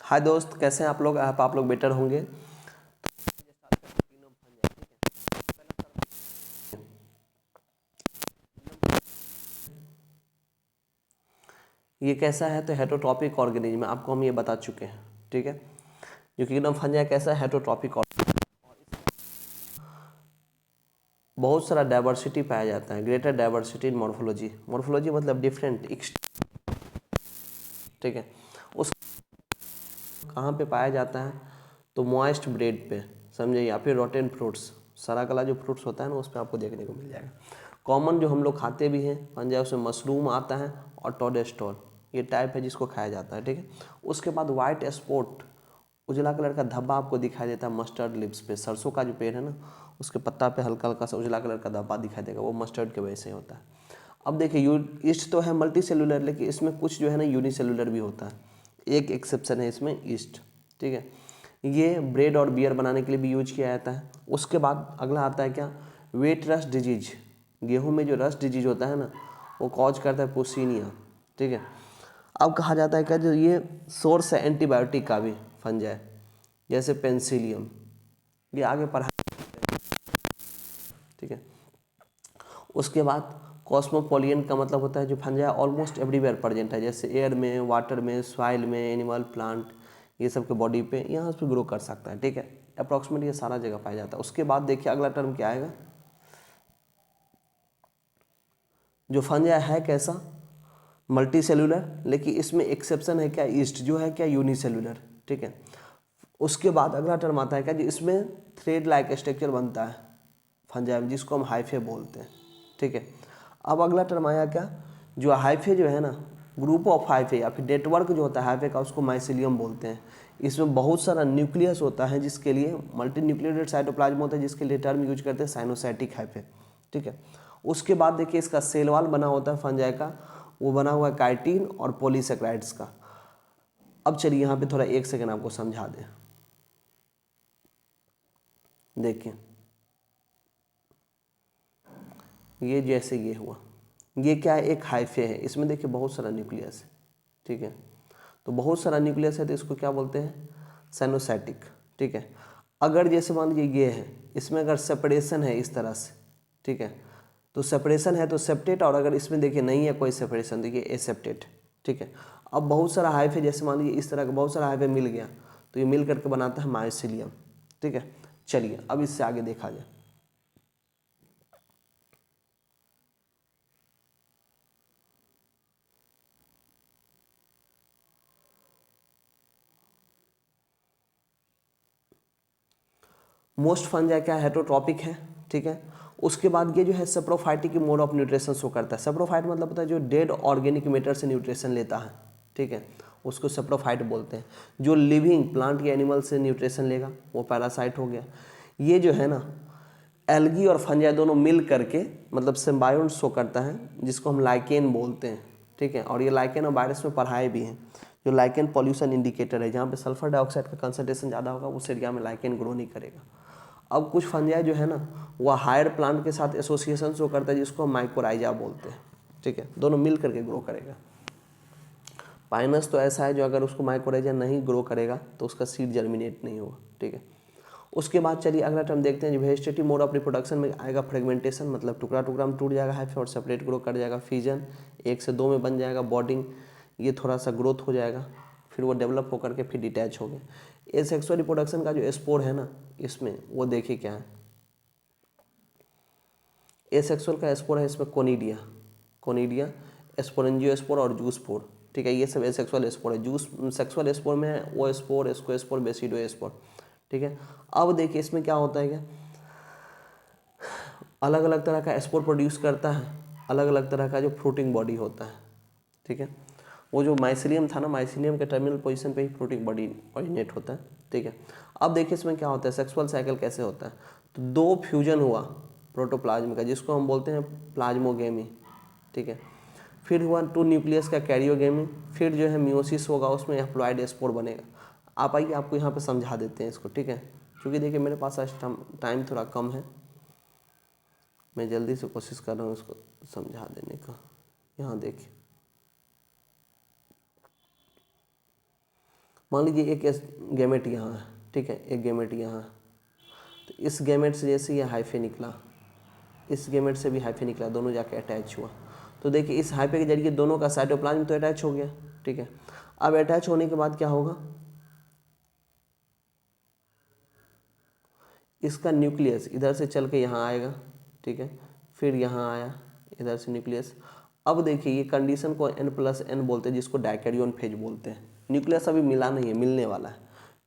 हाय दोस्त, कैसे हैं आप लोग? आप लोग बेटर होंगे। ये कैसा है? तो हेटरोट्रॉपिक ऑर्गेनिज्म, आपको हम ये बता चुके हैं। ठीक है, जो किंगडम फंजाई कैसा है? हेटरोट्रॉपिक। बहुत सारा डाइवर्सिटी पाया जाता है, greater diversity in morphology. Morphology मतलब डिफरेंट। ठीक है, उस कहाँ पे पाया जाता है? तो मॉइस्ट ब्रेड पे, समझे, या फिर रोटेन फ्रूट्स, सड़ा गला जो फ्रूट्स होता है ना, उस पर आपको देखने को मिल जाएगा। कॉमन जो हम लोग खाते भी हैं फंजाई, उसमें मशरूम आता है और टोडेस्टोल, ये टाइप है जिसको खाया जाता है। ठीक है, उसके बाद वाइट स्पॉट, उजला कलर का धब्बा आपको दिखाई देता है मस्टर्ड लिप्स पे। सरसों का जो पेड़ है ना, उसके पत्ता पे हल्का हल्का सा उजला कलर का धब्बा दिखाई देगा, वो मस्टर्ड के वजह से होता है। अब देखिए, ईस्ट तो है मल्टी सेलुलर, लेकिन इसमें कुछ जो है ना यूनिसेलुलर भी होता है। एक एक्सेप्शन है इसमें, ईस्ट। ठीक है, ये ब्रेड और बियर बनाने के लिए भी यूज किया जाता है। उसके बाद अगला आता है क्या? Wheat rust disease. गेहूं में जो रस्ट डिजीज होता है ना, वो कॉज करता है पोसीनिया। ठीक है, अब कहा जाता है क्या, जो ये सोर्स है एंटीबायोटिक का भी फंजाई, जैसे पेंसिलियम, ये आगे पढ़ा। ठीक है, उसके बाद कॉस्मोपोलियन का मतलब होता है जो फंजाई ऑलमोस्ट एवरीवेयर प्रेजेंट है, जैसे एयर में, वाटर में, सॉइल में, एनिमल, प्लांट, ये सब के बॉडी पे, यहाँ पे ग्रो कर सकता है। ठीक है, अप्रॉक्सीमेट ये सारा जगह पाया जाता है। उसके बाद देखिए अगला टर्म क्या आएगा, जो फंजाई है कैसा? मल्टी सेलुलर, लेकिन इसमें एक्सेप्शन है क्या? ईस्ट जो है क्या? यूनिसेलुलर। ठीक है, उसके बाद अगला टर्म आता है क्या, जो इसमें थ्रेड लाइक स्ट्रक्चर बनता है फंजाई में, जिसको हम हाइफे बोलते हैं। ठीक है, अब अगला टर्म आया क्या, जो हाइफे जो है ना, ग्रुप ऑफ हाइफे या फिर नेटवर्क जो होता है हाइफे का, उसको माइसिलियम बोलते हैं। इसमें बहुत सारा न्यूक्लियस होता है, जिसके लिए मल्टी न्यूक्लिएटेड साइटोप्लाज्म होता है, जिसके लिए टर्म यूज करते हैं साइनोसाइटिक हाइफे। ठीक है, उसके बाद देखिए इसका सेल वॉल बना होता है फंजाई का, वो बना हुआ है काइटिन और पॉलीसेक्राइड्स का। अब चलिए यहाँ पे थोड़ा एक सेकेंड आपको समझा दें। देखिए, ये जैसे ये हुआ, ये क्या है? एक हाइफे है, इसमें देखिए बहुत सारा न्यूक्लियस है। ठीक है, तो बहुत सारा न्यूक्लियस है, तो इसको क्या बोलते हैं? साइनोसाइटिक। ठीक है, अगर जैसे मान लीजिए ये है, इसमें अगर सेपरेशन है इस तरह से, ठीक है, तो सेपरेशन है तो सेप्टेट, और अगर इसमें देखिए नहीं है कोई सेपरेशन, देखिए एसेप्टेट। ठीक है, अब बहुत सारा हाइफे, जैसे मान लीजिए इस तरह का बहुत सारा हाइफे मिल गया, तो ये मिल करके बनाता है मायोसिलियम। ठीक है, चलिए अब इससे आगे देखा जाए। मोस्ट फंजाई क्या हेटरोट्रॉपिक है। ठीक है, उसके बाद ये जो है सेप्रोफाइटिक की मोड ऑफ न्यूट्रिशन शो करता है। सेप्रोफाइट मतलब होता है जो डेड ऑर्गेनिक मैटर से न्यूट्रिशन लेता है। ठीक है, उसको सेप्रोफाइट बोलते हैं। जो लिविंग प्लांट या एनिमल से न्यूट्रिशन लेगा वो पैरासाइट हो गया। ये जो है ना, एल्गी और फंजाई दोनों मिल करके मतलब सिम्बायोट शो करता है, जिसको हम लाइकेन बोलते हैं। ठीक है, और ये लाइकेन और वायरस में पढ़ाए भी हैं। जो लाइकेन पॉल्यूशन इंडिकेटर है, जहाँ पे सल्फर डाइऑक्साइड का कंसंट्रेशन ज़्यादा होगा उस एरिया में लाइकेन ग्रो नहीं करेगा। अब कुछ फंजाई जो है ना, वह हायर प्लांट के साथ एसोसिएशन शो करता है, जिसको हम माइकोराइजा बोलते हैं। ठीक है, दोनों मिल करके ग्रो करेगा। पाइनस तो ऐसा है जो अगर उसको माइकोराइजा नहीं ग्रो करेगा तो उसका सीड जर्मिनेट नहीं होगा। ठीक है, उसके बाद चलिए अगला टर्म देखते हैं, जो वेजिटेटिव मोड ऑफ रिप्रोडक्शन में आएगा फ्रेगमेंटेशन, मतलब टुकड़ा टुकड़ा में टूट जाएगा हाइफे और सेपरेट ग्रो कर जाएगा। फिजन, 1 से 2 में बन जाएगा। बॉडिंग, ये थोड़ा सा ग्रोथ हो जाएगा, फिर वो डेवलप होकर के फिर डिटैच हो गया। एसेक्सुअल रिप्रोडक्शन का जो स्पोर है ना, इसमें वो देखिए क्या है। एसेक्सुअल का स्पोर है इसमें कोनिडिया, कोनिडिया, स्पोरेंजियोस्पोर और जूस्पोर। ठीक है, ये सब एसेक्सुअल स्पोर है। जूस सेक्सुअल स्पोर में है ओ स्पोर, एस्को स्पोर, बेसिडो स्पोर। ठीक है, अब देखिए इसमें क्या होता है, क्या अलग अलग तरह का स्पोर प्रोड्यूस करता है, अलग अलग तरह का जो फ्रूटिंग बॉडी होता है। ठीक है, वो जो माइसिलियम था ना, माइसिलियम के टर्मिनल पोजीशन पे ही फ्रूटिंग बॉडी ओरिजिनेट होता है। ठीक है, अब देखिए इसमें क्या होता है, सेक्सुअल साइकिल कैसे होता है। तो 2 फ्यूजन हुआ प्रोटोप्लाज्म का, जिसको हम बोलते हैं प्लाज्मोगेमी। ठीक है, फिर हुआ 2 न्यूक्लियस का कैरियोगेमी, फिर जो है मियोसिस होगा, उसमें हैप्लॉइड स्पोर बनेगा। आप आइए आपको यहाँ पे समझा देते हैं इसको। ठीक है, क्योंकि देखिए मेरे पास आज टाइम थोड़ा कम है, मैं जल्दी से कोशिश कर रहा हूँ इसको समझा देने का। यहाँ देखिए, मान लीजिए एक गैमेट यहाँ है, ठीक है, एक गैमेट यहाँ है, तो इस गैमेट से जैसे ये हाइफे निकला, इस गैमेट से भी हाइफे निकला, दोनों जाके अटैच हुआ, तो देखिए इस हाइफे के जरिए दोनों का साइटोप्लाज्म तो अटैच हो गया, ठीक है। अब अटैच होने के बाद क्या होगा, इसका न्यूक्लियस इधर से चल के यहाँ आएगा, ठीक है, फिर यहाँ आया इधर से न्यूक्लियस। अब देखिए ये कंडीशन को N+N बोलते हैं, जिसको डायकैरियन फेज बोलते हैं। न्यूक्लियस अभी मिला नहीं है, मिलने वाला है,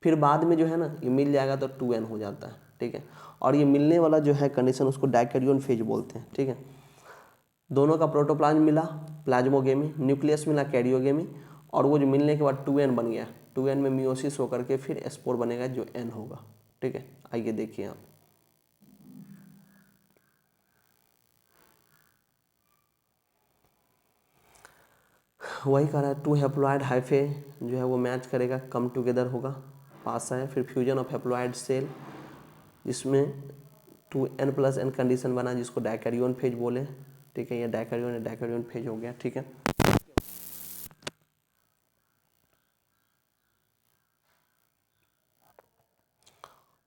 फिर बाद में जो है ना ये मिल जाएगा तो 2N हो जाता है, ठीक है। और ये मिलने वाला जो है कंडीशन उसको डायकैरियन फेज बोलते हैं, ठीक है। दोनों का प्रोटोप्लाज्म मिला प्लाज्मोगेमी, न्यूक्लियस मिला कैरियोगेमी, और वो जो मिलने के बाद 2N बन गया, 2N में मियोसिस होकर के फिर स्पोर बनेगा जो N होगा, ठीक है। आइए देखिए आप, वही कह रहा है 2 हैप्लॉइड हाइफे जो है वो मैच करेगा, कम टुगेदर होगा, पास है, फिर फ्यूजन ऑफ हैप्लॉइड सेल जिसमें 2N+N कंडीशन बना जिसको डायकैरियन फेज बोले, ठीक है। ये डायकैरियन फेज हो गया, ठीक है।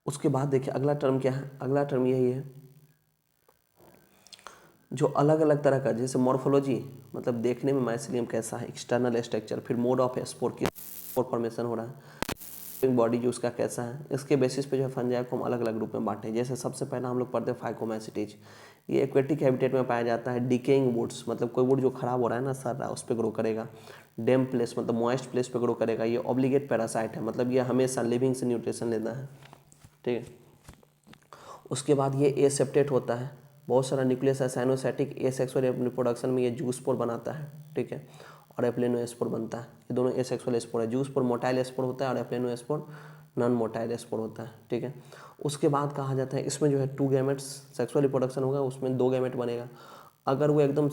उसके बाद देखिए अगला टर्म क्या है, अगला टर्म यही है जो अलग अलग तरह का, जैसे मॉर्फोलॉजी मतलब देखने में माइसिलियम कैसा है, एक्सटर्नल स्ट्रक्चर, फिर मोड ऑफ स्पोर की फॉर्मेशन हो रहा है, बॉडी जो उसका कैसा है, इसके बेसिस पे जो है फंजाई को हम अलग अलग ग्रुप में बांटे। जैसे सबसे पहला हम लोग पढ़ते हैं फाइकोमैसिटीज, ये एक्वेटिक हैबिटेट में पाया जाता है। डिकेइंग वुड्स मतलब कोई वुड जो खराब हो रहा है ना सर उस पर ग्रो करेगा। डेम प्लेस मतलब मॉइस्ट प्लेस पे ग्रो करेगा। ये ऑब्लिगेट पैरासाइट है, मतलब ये हमेशा लिविंग से न्यूट्रिशन लेता है, ठीक है। उसके बाद ये एसेप्टेट होता है, बहुत सारा न्यूक्लियस है साइनोसाइटिक। एसेक्सुअल रिप्रोडक्शन में ये जूस्पोर बनाता है, ठीक है, और एप्लेनोस्पोर बनता है। ये दोनों एसेक्सुअल स्पोर है। जूस्पोर मोटाइल स्पोर होता है और एप्लेनोस्पोर नॉन मोटाइल स्पोर होता है, ठीक है। उसके बाद कहा जाता है इसमें जो है 2 गैमेट्स सेक्सुअल रिप्रोडक्शन होगा, उसमें 2 गैमेट बनेगा। अगर वो एकदम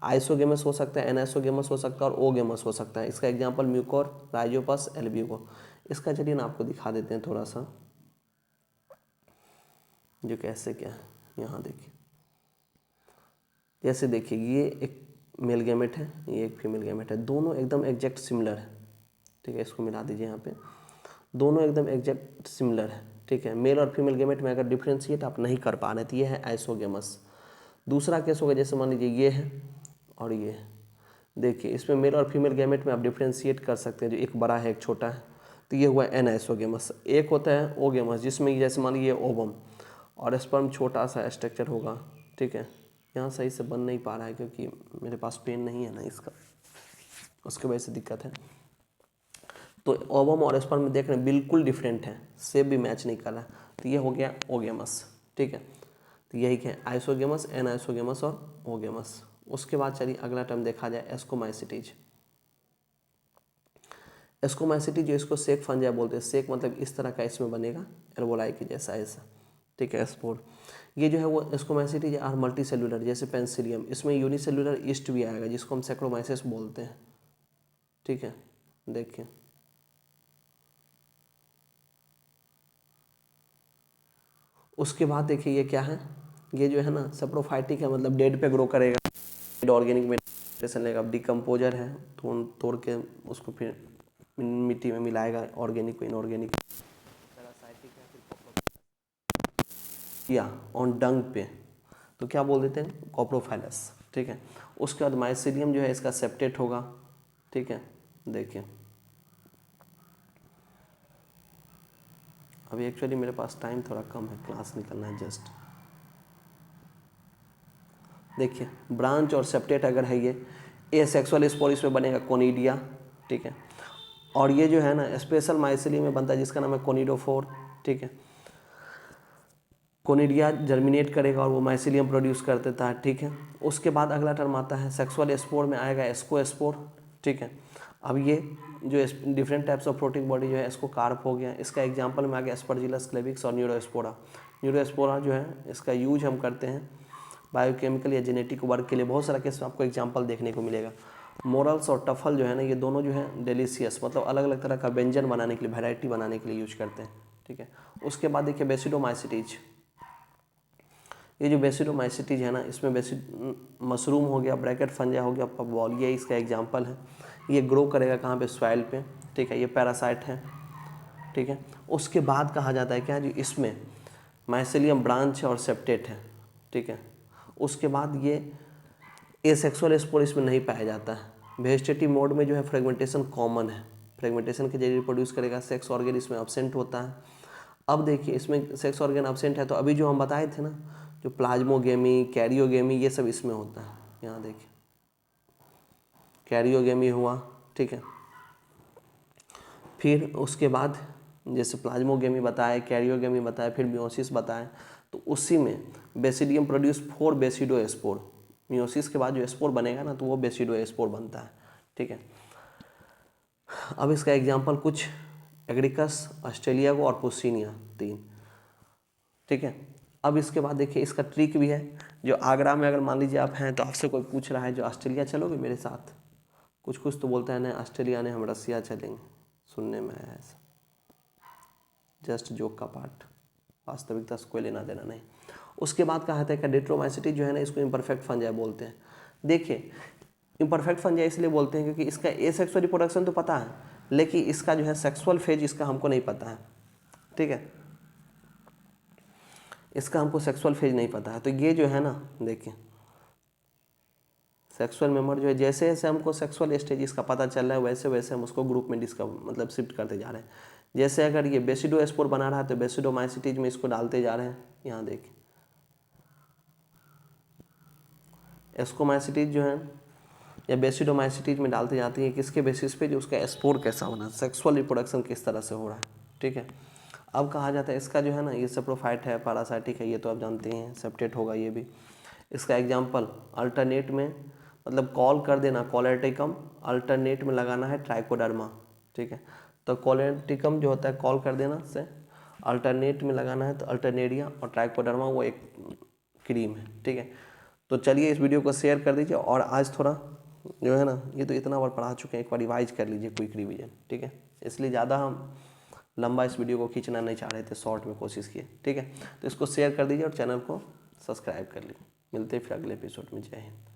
आइसोगेमस हो सकता है, एनाइसोगेमस हो सकता है और ओगेमस हो सकता है। इसका एग्जाम्पल म्यूकोर, राइजोपस, एल्ब्यूको। इसका चलिए ना आपको दिखा देते हैं थोड़ा सा, जो कैसे क्या है। यहाँ देखिए, जैसे देखिए ये एक मेल गैमेट है, ये एक फीमेल गैमेट है, दोनों एकदम एग्जैक्ट सिमिलर है, ठीक है। इसको मिला दीजिए यहाँ पे, दोनों एकदम एग्जैक्ट सिमिलर है, ठीक है। मेल और फीमेल गैमेट में अगर डिफ्रेंशिएट आप नहीं कर पा रहे तो ये है आइसोगेमस। दूसरा केस होगा जैसे मान लीजिए ये है और ये है, देखिए इसमें मेल और फीमेल गैमेट में आप डिफ्रेंशिएट कर सकते हैं, जो एक बड़ा है एक छोटा है, तो ये हुआ एनाइसोगेमस। एक होता है ओगेमस जिसमें जैसे मान लीजिए ओवम और स्पर्म छोटा सा स्ट्रक्चर होगा, ठीक है। यहाँ सही से बन नहीं पा रहा है क्योंकि मेरे पास पेन नहीं है ना इसका, उसकी वजह से दिक्कत है। तो ओवम और स्पर्म में देख रहे हैं बिल्कुल डिफरेंट है, शेप भी मैच नहीं कर रहा है, तो ये हो गया ओगेमस, ठीक है। तो यही क्या है, आइसोगेमस, एनाइसोगेमस और ओगेमस। उसके बाद चलिए अगला टर्म देखा जाए एस्कोमाइसिटीज। एस्कोमाइसिटीज जो इसको सेक फंजाई बोलते हैं, सेक मतलब इस तरह का इसमें बनेगा एल्बोलाई के जैसा ऐसा, ठीक है, स्पोर। ये जो है वो एस्कोमाइसिटीज आर मल्टी सेलुलर, जैसे पेंसिलियम, इसमें यूनिसेलुलर ईस्ट भी आएगा जिसको हम सैक्रोमाइसिस बोलते हैं, ठीक है। देखिए उसके बाद देखिए ये क्या है, ये जो है ना सप्रोफाइटिक है, मतलब डेड पे ग्रो करेगा, डेड ऑर्गेनिक मेडिटेशन लेगा। डिकम्पोजर है, तोड़ के उसको फिर मिट्टी में मिलाएगा, ऑर्गेनिक को इनऑर्गेनिक। या ऑन डंग पे तो क्या बोल देते हैं, कॉप्रोफाइलस, ठीक है। उसके बाद माइसिलियम जो है इसका सेप्टेट होगा, ठीक है। देखिए अभी एक्चुअली मेरे पास टाइम थोड़ा कम है, क्लास निकलना है जस्ट। देखिए ब्रांच और सेप्टेट अगर है ये सेक्सुअल स्पोर इसमें बनेगा कोनिडिया, ठीक है। और ये जो है ना स्पेशल माइसिलियम में बनता है जिसका नाम है कोनिडोफोर, ठीक है। कोनिडिया जर्मिनेट करेगा और वो माइसिलियम प्रोड्यूस कर देता है, ठीक है। उसके बाद अगला टर्म आता है सेक्सुअल स्पोर में आएगा एस्कोस्पोर, ठीक है। अब ये जो different types of protein body जो है इसको कार्प हो गया। इसका एग्जांपल में आ गया एस्परजिलस क्लेविक्स और न्यूरोस्पोरा। न्यूरोस्पोरा जो है इसका यूज हम करते हैं बायोकेमिकल या जेनेटिक वर्क के लिए। बहुत सारा केस में आपको एग्जांपल देखने को मिलेगा। मोरल्स और टफल जो है ना ये दोनों जो है डेलीशियस मतलब अलग अलग तरह का व्यंजन बनाने के लिए, वैरायटी बनाने के लिए यूज करते हैं, ठीक है। उसके बाद देखिए बेसिडोमाइसिटीज। ये जो बेसिडोमाइसिटीज है ना इसमें मशरूम हो गया, ब्रैकेट फंजा हो गया, पबॉलिया इसका एग्जांपल है। ये ग्रो करेगा कहाँ पे, सॉइल पे, ठीक है, ये पैरासाइट है, ठीक है। उसके बाद कहा जाता है क्या जी, इसमें माइसेलियम ब्रांच और सेप्टेट है, ठीक है। उसके बाद ये एसेक्सुअल स्पोर इसमें नहीं पाया जाता है। वेजिटेटिव मोड में जो है फ्रेगमेंटेशन कॉमन है, फ्रेगमेंटेशन के जरिए प्रोड्यूस करेगा, सेक्स ऑर्गन इसमें अब्सेंट होता है। अब देखिए इसमें सेक्स ऑर्गन अब्सेंट है तो अभी जो हम बताए थे ना, जो प्लाज्मोगेमी, कैरियोगेमी, ये सब इसमें होता है। यहाँ देखिए कैरियोगेमी हुआ, ठीक है। फिर उसके बाद जैसे प्लाज्मोगेमी बताए, कैरियोगेमी बताए, फिर मियोसिस बताए, तो उसी में बेसिडियम प्रोड्यूस 4 बेसिडोस्पोर। मियोसिस के बाद जो स्पोर बनेगा ना तो वो बेसिडोस्पोर बनता है, ठीक है। अब इसका एग्जांपल कुछ एग्रिकस, ऑस्ट्रेलियागो और पुसिनिया 3, ठीक है। अब इसके बाद देखिए इसका ट्रिक भी है, जो आगरा में अगर मान लीजिए आप हैं तो आपसे कोई पूछ रहा है जो ऑस्ट्रेलिया चलोगे मेरे साथ, कुछ कुछ तो बोलता है नहीं ऑस्ट्रेलिया नहीं, हम रसिया चलेंगे, सुनने में आया ऐसा, जस्ट जोक का पार्ट, वास्तविकता से कोई लेना देना नहीं। उसके बाद कहा जाता है कि डेट्रोमाइसिटी जो है ना, इसको इम्परफेक्ट फंजाई बोलते हैं। देखिए इम्परफेक्ट फंजाई इसलिए बोलते हैं क्योंकि इसका एसेक्सुअल रिप्रोडक्शन तो पता है, लेकिन इसका जो है सेक्सुअल फेज इसका हमको नहीं पता है, ठीक है। इसका हमको सेक्सुअल फेज नहीं पता है, तो ये जो है ना देखिए सेक्सुअल मेंबर जो है, जैसे जैसे हमको सेक्सुअल स्टेज इसका पता चल रहा है वैसे वैसे हम उसको ग्रुप में मतलब शिफ्ट करते जा रहे हैं। जैसे अगर ये बेसिडोस्पोर बना रहा है तो बेसिडोमाइसिटीज में इसको डालते जा रहे हैं। यहाँ देखिए एस्कोमाइसिटीज जो है या बेसिडोमाइसिटीज में डालते जाती है, किसके बेसिस पे, जो उसका स्पोर कैसा होना, सेक्सुअल रिप्रोडक्शन किस तरह से हो रहा है, ठीक है। अब कहा जाता है इसका जो है ना, ये सेप्रोफाइट है, पैरासाइटिक है, ये तो आप जानते हैं, सेप्टेट होगा ये भी। इसका एग्जाम्पल अल्टरनेट में मतलब कॉल कर देना कॉलेटिकम, अल्टरनेट में लगाना है ट्राइकोडर्मा, ठीक है। तो कॉलेटिकम जो होता है कॉल कर देना से, अल्टरनेट में लगाना है तो अल्टरनेरिया, और ट्राइकोडर्मा वो एक क्रीम है, ठीक है। तो चलिए इस वीडियो को शेयर कर दीजिए, और आज थोड़ा जो है ना, ये तो इतना बार पढ़ा चुके हैं, एक बार रिवाइज कर लीजिए, क्विक रिवीजन, ठीक है। इसलिए ज़्यादा हम लंबा इस वीडियो को खींचना नहीं चाह रहे थे, शॉर्ट में कोशिश किए, ठीक है। तो इसको शेयर कर दीजिए और चैनल को सब्सक्राइब कर लीजिए। मिलते हैं फिर अगले एपिसोड में। जय हिंद।